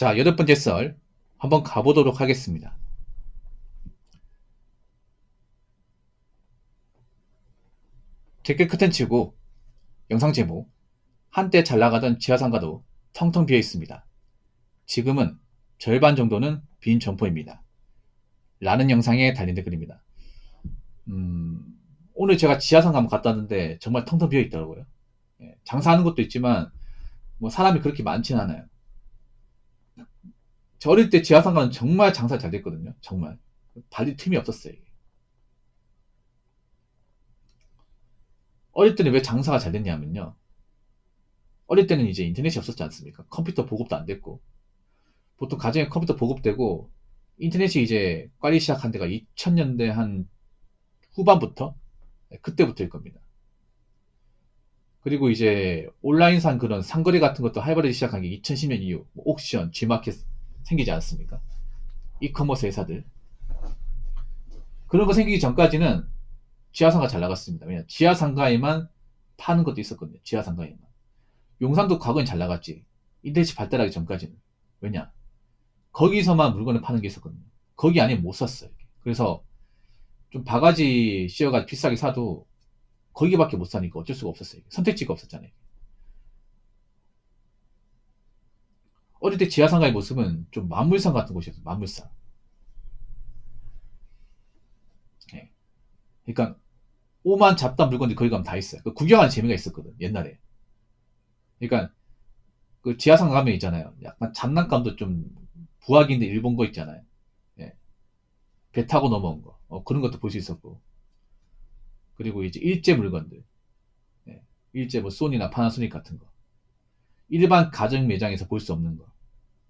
자, 8번째 썰 한번 가보도록 하겠습니다. 댓글 커튼 치고 영상 제목, 한때 잘 나가던 지하상가도 텅텅 비어 있습니다. 지금은 절반 정도는 빈 점포입니다. 라는 영상에 달린 댓글입니다. 오늘 제가 지하상가 한번 갔다 왔는데 정말 텅텅 비어 있더라고요. 장사하는 것도 있지만 뭐 사람이 그렇게 많지는 않아요. 저 어릴 때 지하상가는 정말 장사 잘 됐거든요. 정말 발릴 틈이 없었어요. 어릴 때는 왜 장사가 잘 됐냐면요. 어릴 때는 이제 인터넷이 없었지 않습니까? 컴퓨터 보급도 안 됐고, 보통 가정에 컴퓨터 보급되고, 인터넷이 이제 깔리 시작한 데가 2000년대 한 후반부터, 그때부터일 겁니다. 그리고 이제 온라인상 그런 상거래 같은 것도 활발하게 시작한 게 2010년 이후, 뭐 옥션, G마켓 생기지 않았습니까? 이커머스 회사들. 그런 거 생기기 전까지는 지하상가 잘 나갔습니다. 왜냐, 지하상가에만 파는 것도 있었거든요. 지하상가에만. 용산도 과거엔 잘 나갔지. 인터넷이 발달하기 전까지는. 왜냐? 거기서만 물건을 파는 게 있었거든요. 거기 아니면 못 샀어요. 그래서 좀 바가지 씌어가 비싸게 사도 거기밖에 못 사니까 어쩔 수가 없었어요. 선택지가 없었잖아요. 어릴 때 지하상가의 모습은 좀 만물상 같은 곳이었어요. 만물상. 예. 그러니까 오만 잡다한 물건들이 거기 가면 다 있어요. 그 구경하는 재미가 있었거든. 옛날에. 그러니까 그 지하상가 가면 있잖아요. 약간 장난감도 좀 부하기인데 일본 거 있잖아요. 예. 배 타고 넘어온 거. 그런 것도 볼 수 있었고. 그리고 이제 일제 물건들. 예. 일제 뭐 소니나 파나소닉 같은 거. 일반 가정 매장에서 볼 수 없는 거.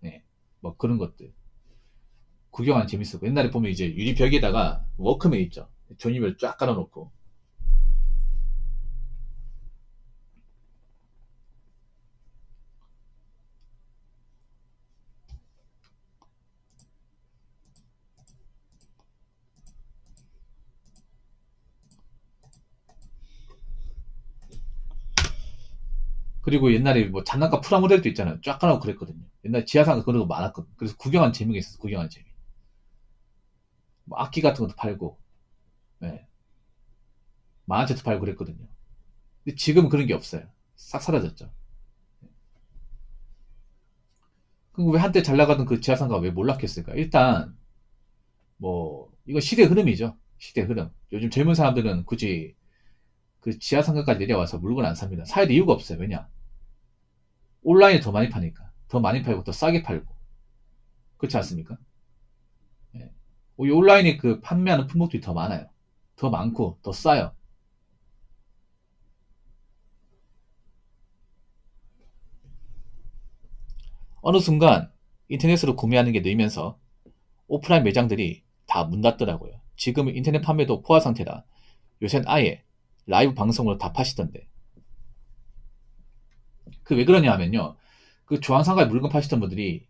예. 뭐 그런 것들. 구경하는 재밌었고. 옛날에 보면 이제 유리벽에다가 워크맨 있죠. 종이별 쫙 깔아놓고. 그리고 옛날에 뭐 장난감 프라모델도 있잖아요. 쫙 깔아놓고 그랬거든요. 옛날 지하상가 그런 거 많았거든. 그래서 구경하는 재미가 있었어. 구경하는 재미. 뭐 악기 같은 것도 팔고. 예. 만화책도 팔고 그랬거든요. 근데 지금은 그런 게 없어요. 싹 사라졌죠. 그럼 왜 한때 잘 나가던 그 지하상가 왜 몰락했을까? 일단 뭐 이건 시대 흐름이죠. 시대 흐름. 요즘 젊은 사람들은 굳이 그 지하상가까지 내려와서 물건 안 삽니다. 사야 될 이유가 없어요. 왜냐? 온라인에 더 많이 파니까. 더 많이 팔고 더 싸게 팔고. 그렇지 않습니까? 예. 이 온라인에 그 판매하는 품목들이 더 많아요. 더 많고 더 싸요. 어느 순간 인터넷으로 구매하는 게 늘면서 오프라인 매장들이 다 문 닫더라고요. 지금은 인터넷 판매도 포화 상태라 요새는 아예 라이브 방송으로 다 파시던데. 그 왜 그러냐 하면요. 그 중앙상가에 물건 파시던 분들이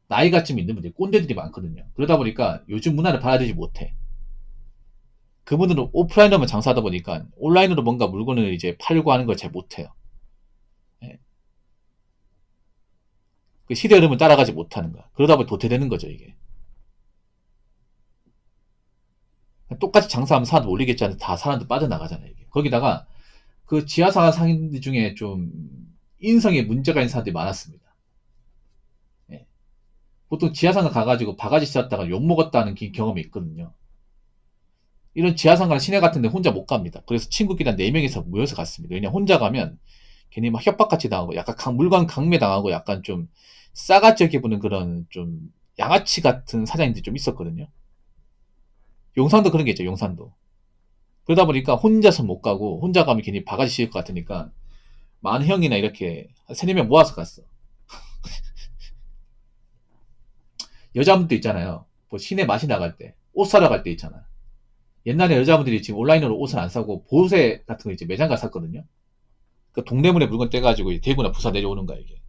나이가 좀 있는 분들이 꼰대들이 많거든요. 그러다 보니까 요즘 문화를 받아들이지 못해. 그분들은 오프라인으로만 장사하다 보니까 온라인으로 뭔가 물건을 이제 팔고 하는 걸 잘 못해요. 예. 그 시대 흐름을 따라가지 못하는 거야. 그러다 보니 도태되는 거죠, 이게. 똑같이 장사하면 사람들 올리겠지 않은데 다 사람들 빠져나가잖아요, 이게. 거기다가 그 지하상가 상인들 중에 좀 인성에 문제가 있는 사람들이 많았습니다. 예. 보통 지하상가 가가지고 바가지 씌웠다가 욕먹었다는 경험이 있거든요. 이런 지하상가나 시내 같은데 혼자 못 갑니다. 그래서 친구끼리 한 4명이서 모여서 갔습니다. 왜냐면 혼자 가면 괜히 막 협박같이 당하고 약간 물건 강매 당하고 약간 좀 싸가지 없게 보는 그런 좀 양아치 같은 사장님들이 좀 있었거든요. 용산도 그런 게 있죠, 용산도. 그러다 보니까 혼자서 못 가고 혼자 가면 괜히 바가지 씌울 것 같으니까 많은 형이나 이렇게 한 3-4명 모아서 갔어. 여자분도 있잖아요. 뭐 시내 마시 나갈 때, 옷 사러 갈 때 있잖아. 옛날에 여자분들이 지금 온라인으로 옷을 안 사고 보세 같은 거 이제 매장 가서 샀거든요. 그 동대문에 물건 떼가지고 대구나 부산 내려오는 거야, 이게.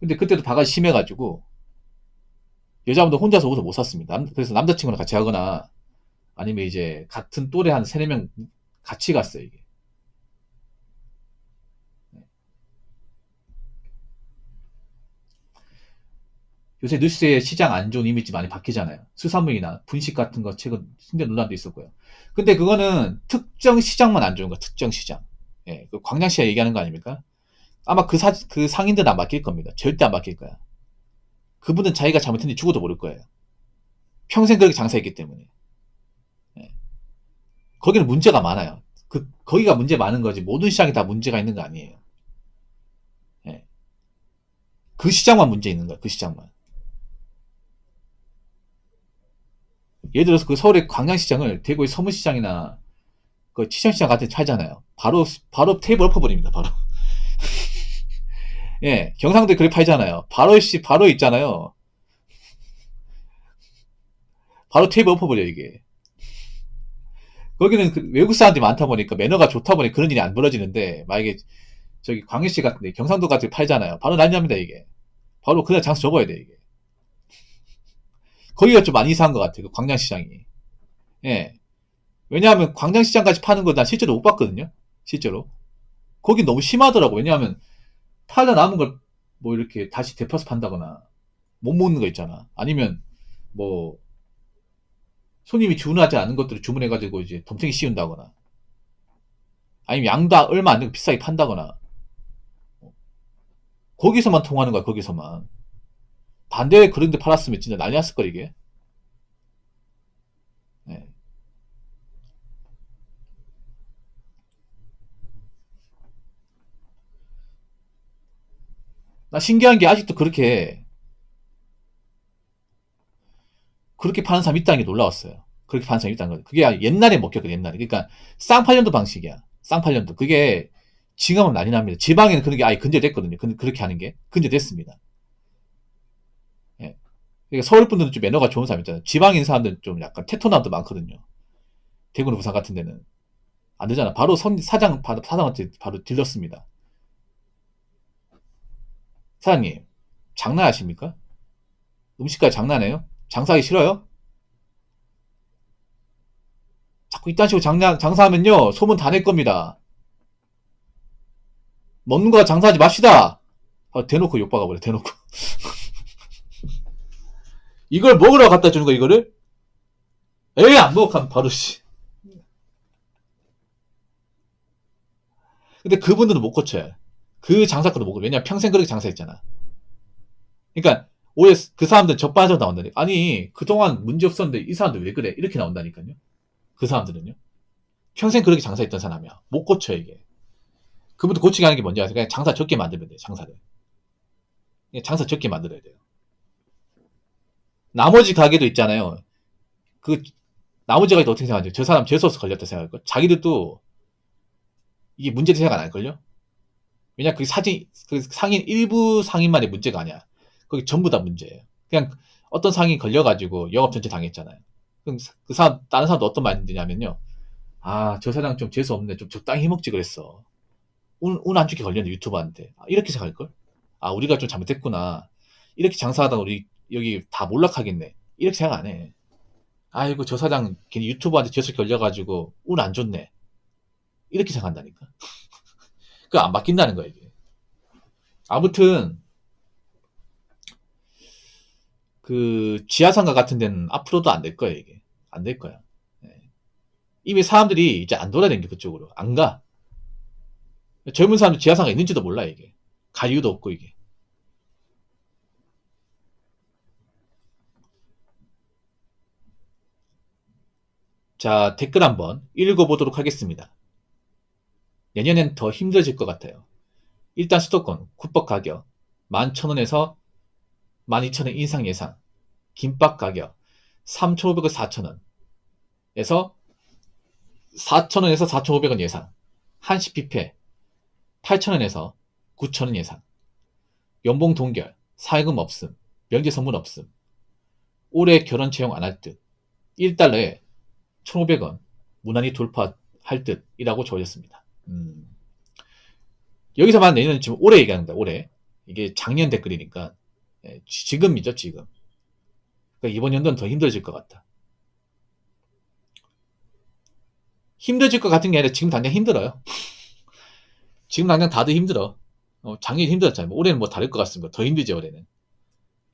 근데 그때도 바가지 심해가지고 여자분들 혼자서 옷을 못 샀습니다. 그래서 남자친구랑 같이 하거나 아니면 이제 같은 또래 한 3-4명 같이 갔어요, 이게. 요새 뉴스에 시장 안 좋은 이미지 많이 바뀌잖아요. 수산물이나 분식 같은 거 최근 승계 논란도 있었고요. 근데 그거는 특정 시장만 안 좋은 거야. 특정 시장. 예, 그 광장시장 얘기하는 거 아닙니까? 아마 그 상인들은 안 바뀔 겁니다. 절대 안 바뀔 거야. 그분은 자기가 잘못했는지 죽어도 모를 거예요. 평생 그렇게 장사했기 때문에. 예. 거기는 문제가 많아요. 거기가 문제 많은 거지. 모든 시장이 다 문제가 있는 거 아니에요. 예. 그 시장만 문제 있는 거야. 그 시장만. 예를 들어서 그 서울의 광장시장을 대구의 서문시장이나 그 치천시장 같은 데 팔잖아요. 바로 테이블 엎어버립니다. 바로. 예, 경상도에 그렇게 팔잖아요. 바로 있잖아요. 바로 테이블 엎어버려 이게. 거기는 그 외국 사람들이 많다 보니까 매너가 좋다 보니 그런 일이 안 벌어지는데 만약에 저기 광역시 같은데 경상도 같은 데 팔잖아요. 바로 난리 납니다 이게. 바로 그냥 장수 접어야 돼 이게. 거기가 좀 많이 이상한 것 같아요. 그 광장시장이. 예. 왜냐하면 광장시장까지 파는 거 난 실제로 못 봤거든요. 실제로. 거기 너무 심하더라고. 왜냐하면 팔다 남은 걸 뭐 이렇게 다시 데펴서 판다거나 못 먹는 거 있잖아. 아니면 뭐 손님이 주문하지 않은 것들을 주문해가지고 이제 덤탱이 씌운다거나 아니면 양도 얼마 안 되고 비싸게 판다거나 거기서만 통하는 거야. 거기서만. 반대에 그런 데 팔았으면 진짜 난리 났을 걸 이게. 네. 나 신기한 게 아직도 그렇게 파는 사람 있다는 게 놀라웠어요. 그렇게 파는 사람 있다는 거. 그게 옛날에 먹혔거든, 옛날에. 그러니까 쌍팔년도 방식이야. 쌍팔년도. 그게 지금은 난리 납니다. 지방에는 그런 게 아예 근절됐거든요. 그렇게 하는 게 근절됐습니다. 예. 그러니까 서울 분들은 좀 매너가 좋은 사람 있잖아요. 지방인 사람들은 좀 약간 테토남도 많거든요. 대구나 부산 같은 데는 안 되잖아. 바로 사장한테 바로 들렸습니다. 사장님, 장난하십니까? 음식까지 장난해요? 장사하기 싫어요? 자꾸 이딴 식으로 장사하면요, 소문 다 낼 겁니다. 먹는 거 장사하지 맙시다! 대놓고 욕박아버려, 대놓고. 이걸 먹으러 갖다 주는 거야, 이거를? 에이, 안 먹어, 하면 바로, 씨. 근데 그분들은 못 고쳐요. 그 장사꾼도 못 고쳐. 왜냐면 평생 그렇게 장사했잖아. 그러니까, 오해, 그 사람들은 적반하장 나온다니. 아니, 그동안 문제 없었는데 이 사람들 왜 그래? 이렇게 나온다니까요. 그 사람들은요. 평생 그렇게 장사했던 사람이야. 못 고쳐, 이게. 그분도 고치게 하는 게 뭔지 아세요? 그냥 장사 적게 만들면 돼요, 장사를. 그냥 장사 적게 만들어야 돼요. 나머지 가게도 있잖아요. 그, 나머지 가게도 어떻게 생각하죠? 저 사람 재수없어 걸렸다 생각할걸? 자기들도 이게 문제도 생각 안 할걸요? 왜냐, 그 상인, 일부 상인만의 문제가 아니야. 거기 전부 다 문제예요. 그냥 어떤 상인이 걸려가지고 영업 전체 당했잖아요. 그럼 그 사람, 다른 사람도 어떤 마인드냐면요. 아, 저 사장 좀 재수 없네. 좀 적당히 해먹지 그랬어. 운 안 좋게 걸렸네, 유튜버한테. 아, 이렇게 생각할걸? 아, 우리가 좀 잘못했구나. 이렇게 장사하다 우리 여기 다 몰락하겠네. 이렇게 생각 안 해. 아이고, 저 사장 괜히 유튜버한테 재수 걸려가지고 운 안 좋네. 이렇게 생각한다니까. 그거 안 바뀐다는 거야, 이게. 아무튼, 그, 지하상가 같은 데는 앞으로도 안 될 거야, 이게. 안 될 거야. 예. 이미 사람들이 이제 안 돌아다니는 그쪽으로. 안 가. 젊은 사람들 지하상가 있는지도 몰라, 이게. 갈 이유도 없고, 이게. 자, 댓글 한번 읽어보도록 하겠습니다. 내년엔 더 힘들어질 것 같아요. 일단 수도권 국밥 가격 11,000원에서 12,000원 인상 예상. 김밥 가격 3,500원 4,000원에서 4,000원에서 4,500원 예상. 한식 뷔페 8,000원에서 9,000원 예상. 연봉 동결, 사회금 없음, 명제 선물 없음. 올해 결혼 채용 안 할 듯. 1달러에 1,500원 무난히 돌파할 듯이라고 적어졌습니다. 여기서만 내년 지금 올해 얘기합니다. 올해. 이게 작년 댓글이니까 지금이죠, 지금. 그러니까 이번 연도는 더 힘들어질 것 같다. 힘들어질 것 같은 게 아니라 지금 당장 힘들어요. 지금 당장 다들 힘들어. 작년에 힘들었잖아요. 올해는 뭐 다를 것 같습니다. 더 힘들죠, 올해는.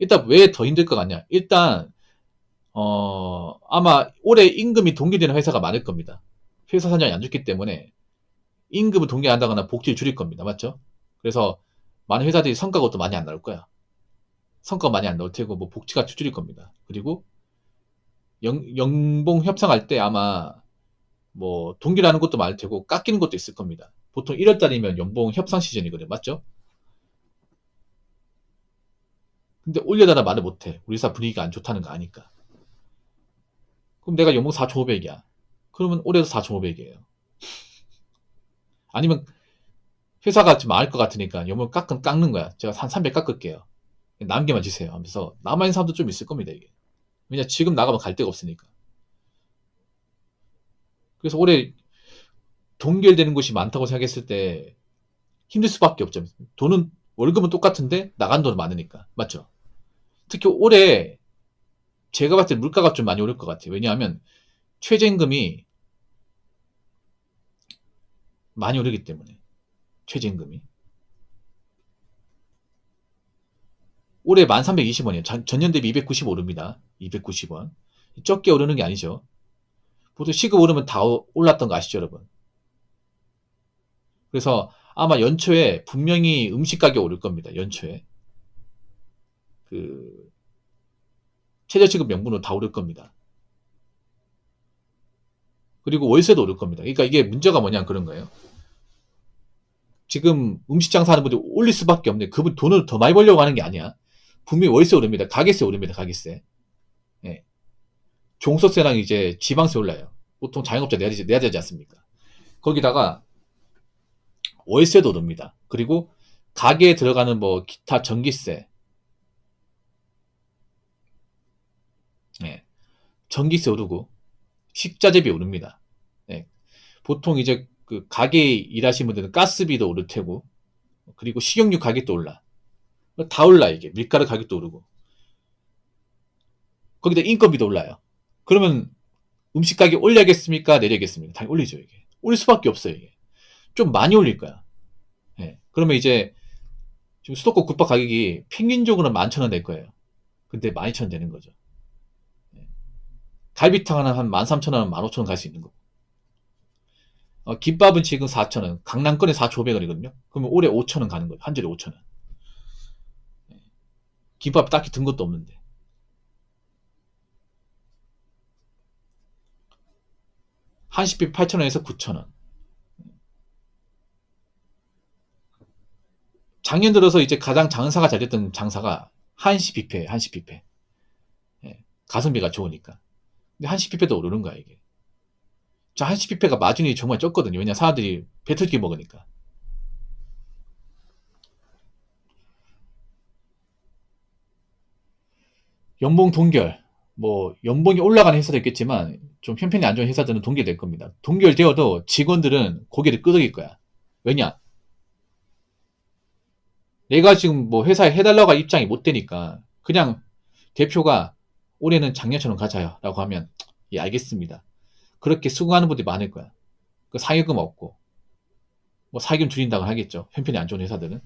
일단 왜 더 힘들 것 같냐? 일단 아마 올해 임금이 동결되는 회사가 많을 겁니다. 회사 사정이 안 좋기 때문에 임금을 동결한다거나 복지를 줄일 겁니다. 맞죠? 그래서 많은 회사들이 성과가 또 많이 안 나올 거야. 성과가 많이 안 나올 테고 뭐 복지가 줄일 겁니다. 그리고 연봉 협상할 때 아마 뭐 동결하는 것도 많을 테고 깎이는 것도 있을 겁니다. 보통 1월달이면 연봉 협상 시즌이거든요. 맞죠? 근데 올려달라 말을 못해. 우리 회사 분위기가 안 좋다는 거 아니까. 그럼 내가 연봉 4,500이야. 그러면 올해도 4,500이에요. 아니면 회사가 좀 망할 것 같으니까 연봉 깎는 거야. 제가 한 300 깎을게요. 남게만 주세요 하면서 남아있는 사람도 좀 있을 겁니다. 이게. 왜냐 지금 나가면 갈 데가 없으니까. 그래서 올해 동결되는 곳이 많다고 생각했을 때 힘들 수밖에 없죠. 돈은 월급은 똑같은데 나간 돈은 많으니까. 맞죠? 특히 올해 제가 봤을 때 물가가 좀 많이 오를 것 같아요. 왜냐하면 최저임금이 많이 오르기 때문에. 최저임금이. 올해 1320원이에요. 전년 대비 290 오릅니다. 290원. 적게 오르는 게 아니죠. 보통 시급 오르면 다 올랐던 거 아시죠, 여러분? 그래서 아마 연초에 분명히 음식 가격 오를 겁니다. 연초에. 그 최저시급 명분으로 다 오를 겁니다. 그리고 월세도 오를 겁니다. 그러니까 이게 문제가 뭐냐 그런 거예요. 지금 음식 장사하는 분들이 올릴 수밖에 없는데 그분 돈을 더 많이 벌려고 하는 게 아니야. 분명히 월세 오릅니다. 가게세 오릅니다. 가게세. 예. 종소세랑 이제 지방세 올라요. 보통 자영업자 내야 되지 않습니까? 거기다가 월세도 오릅니다. 그리고 가게에 들어가는 뭐 기타 전기세, 예. 전기세 오르고 식자재비 오릅니다. 예. 보통 이제 그 가게에 일하시는 분들은 가스비도 오를 테고 그리고 식용유 가격도 올라. 다 올라 이게. 밀가루 가격도 오르고. 거기다 인건비도 올라요. 그러면 음식 가격 올려야겠습니까? 내려야겠습니까? 당연히 올리죠 이게. 올릴 수밖에 없어요 이게. 좀 많이 올릴 거야. 예. 그러면 이제 지금 수도권 국밥 가격이 평균적으로는 11,000원 될 거예요. 근데 12,000원 되는 거죠. 예. 갈비탕 하나 한 13,000원, 15,000원 갈 수 있는 거고. 김밥은 지금 4,000원. 강남권에 4,500원이거든요. 그러면 올해 5,000원 가는 거예요. 한 줄에 5,000원. 김밥 딱히 든 것도 없는데. 한식비 8,000원에서 9,000원. 작년 들어서 이제 가장 장사가 잘 됐던 장사가 한식 뷔페예요. 한식 뷔페. 예. 가성비가 좋으니까. 근데 한식 뷔페도 오르는 거야 이게. 자, 한식 뷔페가 마진이 정말 적거든요. 왜냐 사람들이 배 터지게 먹으니까. 연봉 동결. 뭐 연봉이 올라가는 회사도 있겠지만 좀 형편이 안 좋은 회사들은 동결될 겁니다. 동결되어도 직원들은 고개를 끄덕일 거야. 왜냐? 내가 지금 뭐 회사에 해달라고 할 입장이 못 되니까 그냥 대표가 올해는 작년처럼 가자요 라고 하면 예 알겠습니다. 그렇게 수긍하는 분들이 많을 거야. 그 상여금 없고 뭐 사기금 줄인다고 하겠죠. 형편이 안 좋은 회사들은.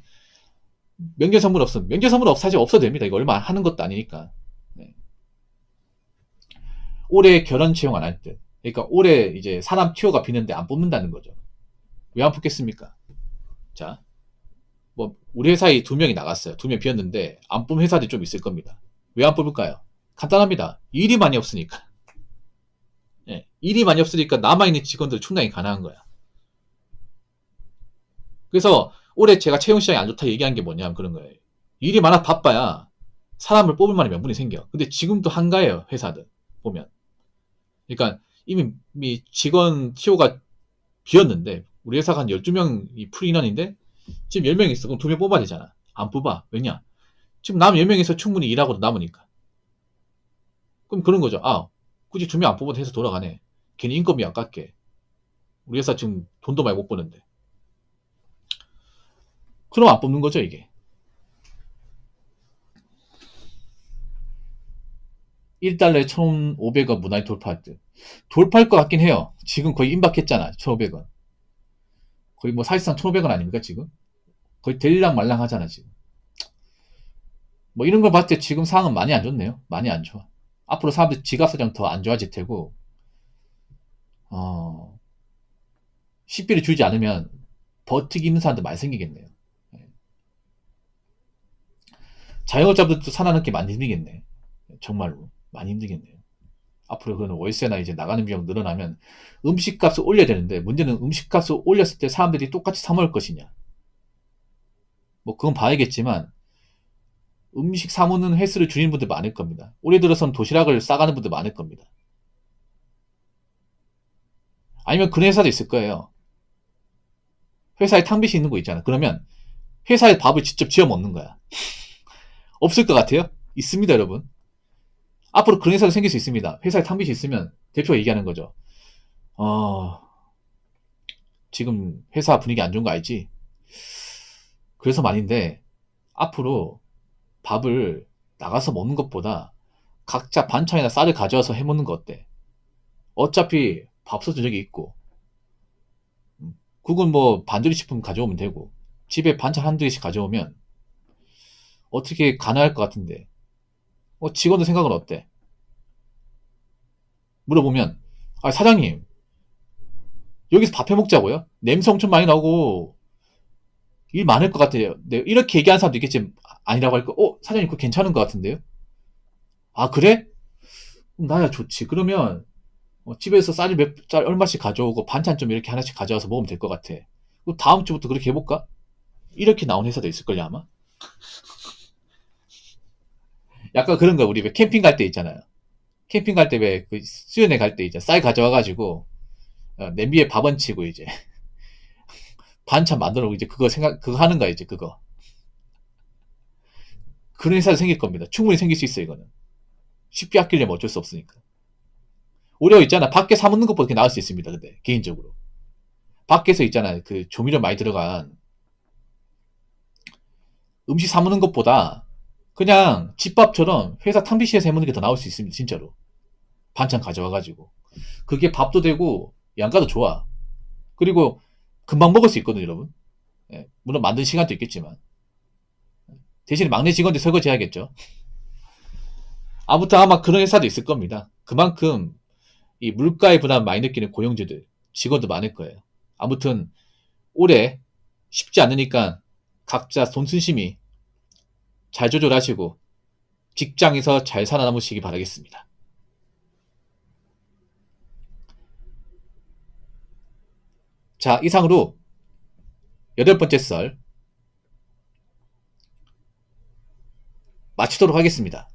명절 선물 없으면 명절 선물 사실 없어도 됩니다. 이거 얼마 하는 것도 아니니까. 네. 올해 결혼 채용 안 할 때. 그러니까 올해 이제 사람 티오가 비는데 안 뽑는다는 거죠. 왜 안 뽑겠습니까? 자, 뭐 우리 회사에 2명이 나갔어요. 2명 비었는데 안 뽑은 회사들이 좀 있을 겁니다. 왜 안 뽑을까요? 간단합니다. 일이 많이 없으니까. 예, 일이 많이 없으니까 남아있는 직원들 충당이 가능한 거야. 그래서 올해 제가 채용 시장이 안 좋다 얘기한 게 뭐냐면 그런 거예요. 일이 많아 바빠야 사람을 뽑을 만한 명분이 생겨. 근데 지금도 한가해요, 회사들 보면. 그러니까 이미 직원 티오가 비었는데 우리 회사가 한 12명이 풀인원인데 지금 10명 있어. 그럼 2명 뽑아야 되잖아. 안 뽑아. 왜냐? 지금 남 10명에서 충분히 일하고도 남으니까. 그럼 그런 거죠. 아, 굳이 2명 안 뽑아도 해서 돌아가네. 괜히 인건비 아깝게. 우리 회사 지금 돈도 많이 못 버는데. 그럼 안 뽑는 거죠, 이게. 1달러에 1,500원 무난히 돌파할 듯. 돌파할 것 같긴 해요. 지금 거의 임박했잖아, 1,500원. 거의 뭐 사실상 1,500원 아닙니까, 지금? 거의 될랑 말랑 하잖아, 지금. 뭐 이런 걸 봤을 때 지금 상황은 많이 안 좋네요. 많이 안 좋아. 앞으로 사람들 지갑 사정 더 안 좋아질 테고, 식비를 줄이지 않으면 버티기 힘든 사람들 많이 생기겠네요. 예. 자영업자들도 살아남기 많이 힘들겠네. 정말로. 많이 힘들겠네요. 앞으로 그런 월세나 이제 나가는 비용 늘어나면 음식값을 올려야 되는데, 문제는 음식값을 올렸을 때 사람들이 똑같이 사 먹을 것이냐. 뭐 그건 봐야겠지만, 음식 사 먹는 횟수를 줄이는 분들 많을 겁니다. 올해 들어서는 도시락을 싸가는 분들 많을 겁니다. 아니면 그런 회사도 있을 거예요. 회사에 탕비실 있는 거 있잖아. 그러면 회사에 밥을 직접 지어 먹는 거야. 없을 것 같아요? 있습니다, 여러분. 앞으로 그런 회사도 생길 수 있습니다. 회사에 탕비실 있으면 대표가 얘기하는 거죠. 어, 지금 회사 분위기 안 좋은 거 알지? 그래서 말인데, 앞으로 밥을 나가서 먹는 것보다 각자 반찬이나 쌀을 가져와서 해 먹는 거 어때? 어차피 밥솥은 저기 있고, 그건 뭐 반조리 식품 가져오면 되고, 집에 반찬 한두 개씩 가져오면 어떻게 가능할 것 같은데, 직원들 생각은 어때? 물어보면, 아, 사장님, 여기서 밥 해 먹자고요? 냄새 엄청 많이 나고, 일 많을 것 같아요. 네, 이렇게 얘기하는 사람도 있겠지. 아니라고 할까? 사장님, 그거 괜찮은 것 같은데요? 아, 그래? 나야 좋지. 그러면, 집에서 쌀 얼마씩 가져오고, 반찬 좀 이렇게 하나씩 가져와서 먹으면 될 것 같아. 그럼 다음 주부터 그렇게 해볼까? 이렇게 나온 회사도 있을걸요, 아마? 약간 그런 거, 우리 왜 캠핑 갈 때 있잖아요. 캠핑 갈 때 왜, 그 수련회 갈 때 이제 쌀 가져와가지고, 냄비에 밥 얹히고 이제, 반찬 만들어 놓고 이제 그거 하는 거야, 이제 그거. 그런 회사도 생길 겁니다. 충분히 생길 수 있어요, 이거는. 식비 아끼려면 어쩔 수 없으니까. 오히려 있잖아. 밖에 사 먹는 것보다 나을 수 있습니다, 근데, 개인적으로. 밖에서 있잖아요. 그 조미료 많이 들어간 음식 사 먹는 것보다 그냥 집밥처럼 회사 탕비실에서 해 먹는 게 더 나을 수 있습니다, 진짜로. 반찬 가져와가지고. 그게 밥도 되고, 양가도 좋아. 그리고 금방 먹을 수 있거든요, 여러분. 예, 물론 만든 시간도 있겠지만. 대신에 막내 직원들 설거지 해야겠죠. 아무튼 아마 그런 회사도 있을 겁니다. 그만큼 이 물가의 부담 많이 느끼는 고용주들, 직원도 많을 거예요. 아무튼 올해 쉽지 않으니까 각자 손순심히 잘 조절하시고 직장에서 잘 살아남으시기 바라겠습니다. 자, 이상으로 8번째 썰 마치도록 하겠습니다.